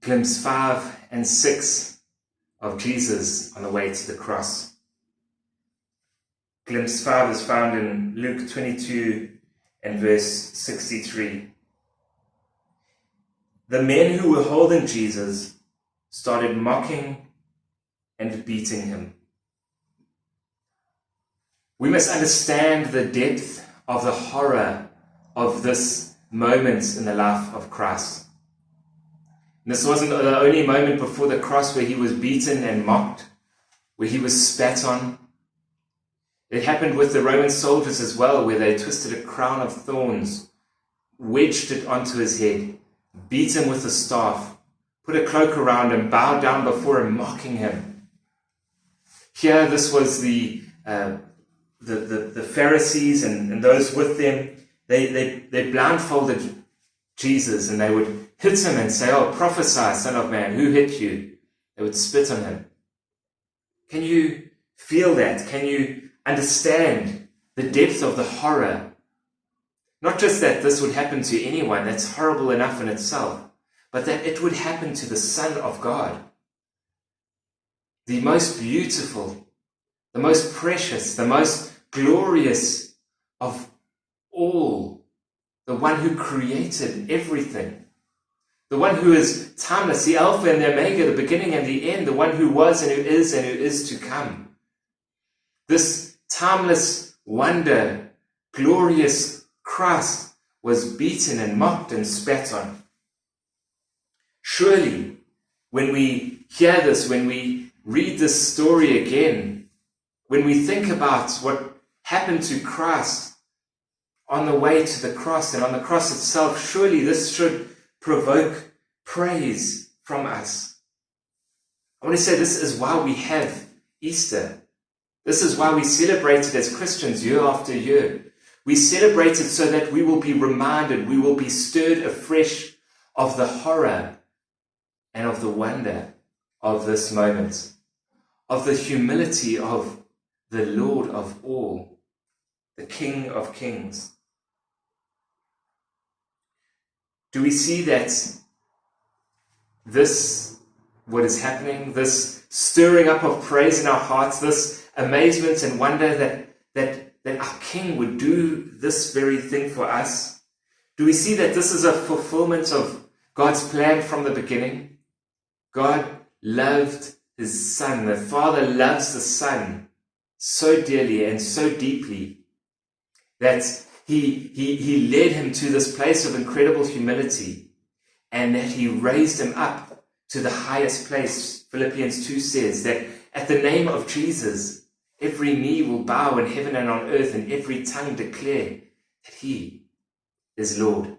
glimpse 5 and 6 of Jesus on the way to the cross. Glimpse 5 is found in Luke 22 and verse 63. The men who were holding Jesus started mocking and beating him. We must understand the depth of the horror of this moment in the life of Christ. And this wasn't the only moment before the cross where he was beaten and mocked, where he was spat on. It happened with the Roman soldiers as well, where they twisted a crown of thorns, wedged it onto his head, beat him with a staff, put a cloak around him, bowed down before him, mocking him. Here, this was the Pharisees and those with them. They blindfolded Jesus and they would hit him and say, "Oh, prophesy, Son of Man, who hit you?" They would spit on him. Can you feel that? Can you understand the depth of the horror? Not just that this would happen to anyone, that's horrible enough in itself, but that it would happen to the Son of God, the most beautiful, the most precious, the most glorious of all, the one who created everything, the one who is timeless, the Alpha and the Omega, the beginning and the end, the one who was and who is to come. This timeless wonder, glorious Christ was beaten and mocked and spat on. Surely, when we hear this, when we read this story again, when we think about what happened to Christ on the way to the cross and on the cross itself, surely this should provoke praise from us. I want to say this is why we have Easter. This is why we celebrate it as Christians year after year. We celebrate it so that we will be reminded, we will be stirred afresh of the horror and of the wonder of this moment, of the humility of the Lord of all, the King of Kings. Do we see that this, what is happening, this stirring up of praise in our hearts, this amazement and wonder that our King would do this very thing for us? Do we see that this is a fulfillment of God's plan from the beginning? God loved his Son. The Father loves the Son so dearly and so deeply that he led him to this place of incredible humility, and that he raised him up to the highest place. Philippians 2 says that at the name of Jesus, every knee will bow in heaven and on earth, and every tongue declare that he is Lord.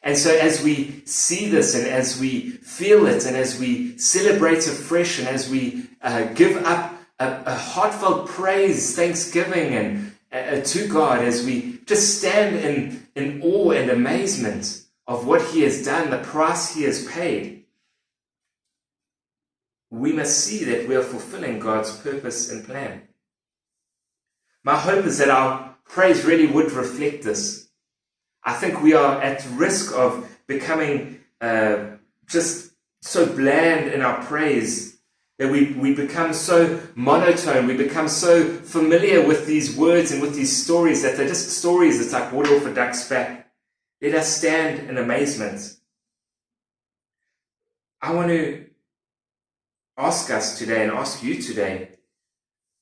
And so as we see this, and as we feel it, and as we celebrate afresh, and as we give up a heartfelt praise, thanksgiving, and to God, as we just stand in awe and amazement of what he has done, the price he has paid, we must see that we are fulfilling God's purpose and plan. My hope is that our praise really would reflect this. I think we are at risk of becoming just so bland in our praise that we become so monotone, we become so familiar with these words and with these stories that they're just stories. It's like water off a duck's back. Let us stand in amazement. I want to ask us today and ask you today,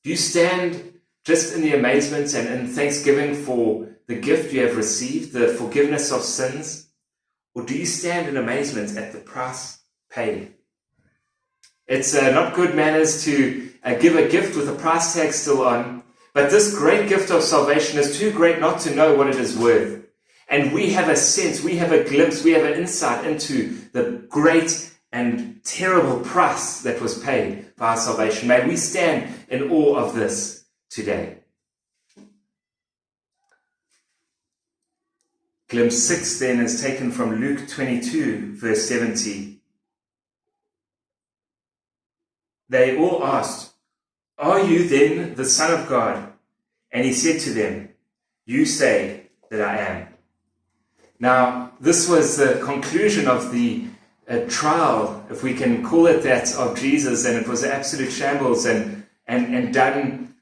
do you stand just in the amazement and in thanksgiving for the gift you have received, the forgiveness of sins? Or do you stand in amazement at the price paid? It's not good manners to give a gift with a price tag still on, but this great gift of salvation is too great not to know what it is worth. And we have a sense, we have a glimpse, we have an insight into the great and terrible price that was paid for our salvation. May we stand in awe of this today. Glimpse 6 then is taken from Luke 22, verse 70. They all asked, "Are you then the Son of God?" And he said to them, "You say that I am." Now, this was the conclusion of the trial, if we can call it that, of Jesus, and it was an absolute shambles and done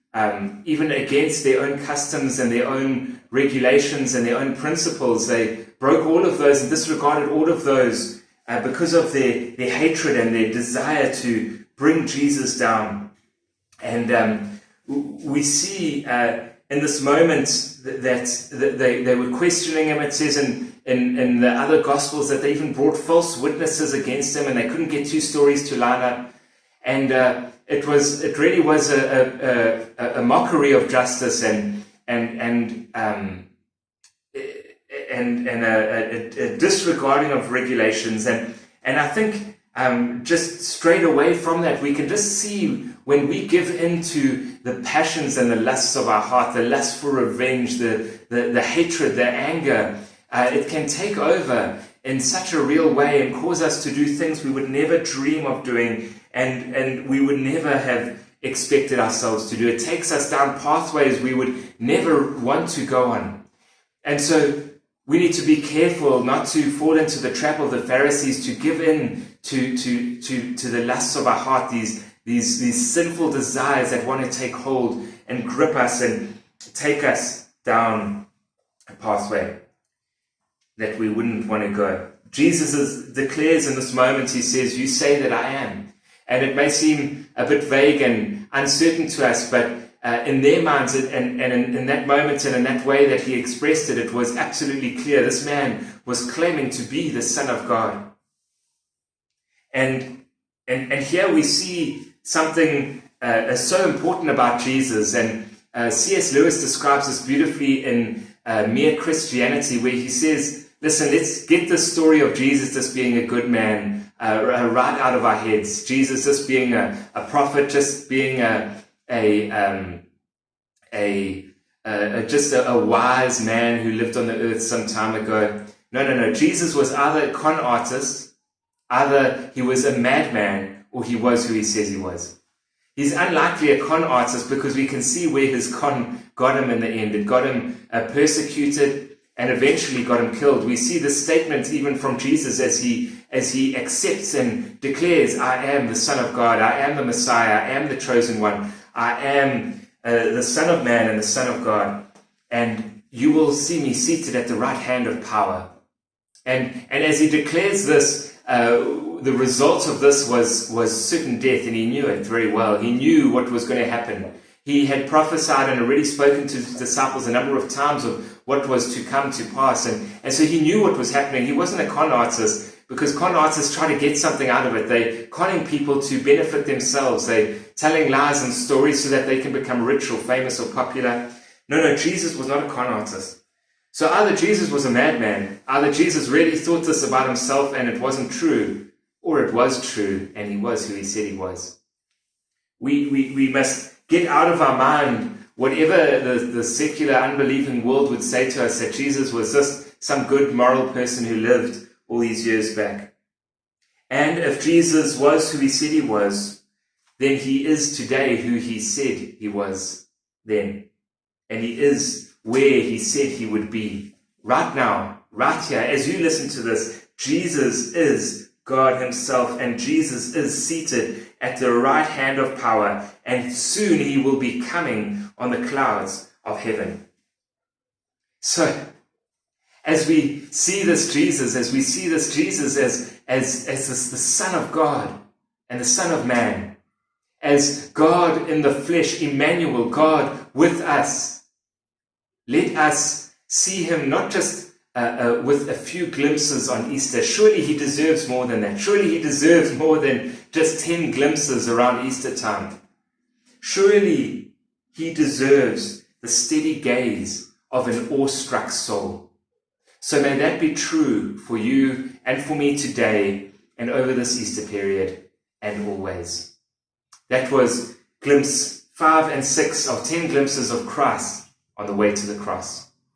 even against their own customs and their own regulations and their own principles. They broke all of those and disregarded all of those because of their hatred and their desire to bring Jesus down. And we see in this moment that they were questioning him. It says in the other Gospels that they even brought false witnesses against him, and they couldn't get two stories to line up. And it really was a mockery of justice and a disregarding of regulations. And I think just straight away from that, we can just see when we give into the passions and the lusts of our heart, the lust for revenge, the hatred, the anger, it can take over in such a real way and cause us to do things we would never dream of doing and we would never have expected ourselves to do. It takes us down pathways we would never want to go on. And so we need to be careful not to fall into the trap of the Pharisees, to give in to the lusts of our heart, these sinful desires that want to take hold and grip us and take us down a pathway that we wouldn't want to go. Jesus declares in this moment, he says, "You say that I am." And it may seem a bit vague and uncertain to us, but in their minds and in that moment and in that way that he expressed it, it was absolutely clear. This man was claiming to be the Son of God. And here we see something so important about Jesus. And C.S. Lewis describes this beautifully in Mere Christianity, where he says, listen, let's get the story of Jesus just being a good man right out of our heads. Jesus just being a prophet, just being just a wise man who lived on the earth some time ago. No. Jesus was either a con artist, either he was a madman, or he was who he says he was. He's unlikely a con artist because we can see where his con got him in the end. It got him persecuted and eventually got him killed. We see this statement even from Jesus as he accepts and declares, "I am the Son of God. I am the Messiah. I am the chosen one. I am the Son of Man and the Son of God. And you will see me seated at the right hand of power." And as he declares this, the result of this was certain death, and he knew it very well. He knew what was going to happen. He had prophesied and already spoken to his disciples a number of times of what was to come to pass. And so he knew what was happening. He wasn't a con artist, because con artists try to get something out of it. They're conning people to benefit themselves. They're telling lies and stories so that they can become rich or famous or popular. No, Jesus was not a con artist. So either Jesus was a madman, either Jesus really thought this about himself and it wasn't true, or it was true and he was who he said he was. We must get out of our mind whatever the secular, unbelieving world would say to us, that Jesus was just some good moral person who lived all these years back. And if Jesus was who he said he was, then he is today who he said he was then. And he is where he said he would be. Right now, right here, as you listen to this, Jesus is God himself, and Jesus is seated at the right hand of power, and soon he will be coming on the clouds of heaven. So, as we see this Jesus as the Son of God and the Son of Man, as God in the flesh, Emmanuel, God with us, let us see him not just with a few glimpses on Easter. Surely he deserves more than that. Surely he deserves more than just 10 glimpses around Easter time. Surely he deserves the steady gaze of an awestruck soul. So may that be true for you and for me today and over this Easter period and always. That was glimpse 5 and 6 of 10 glimpses of Christ on the way to the cross.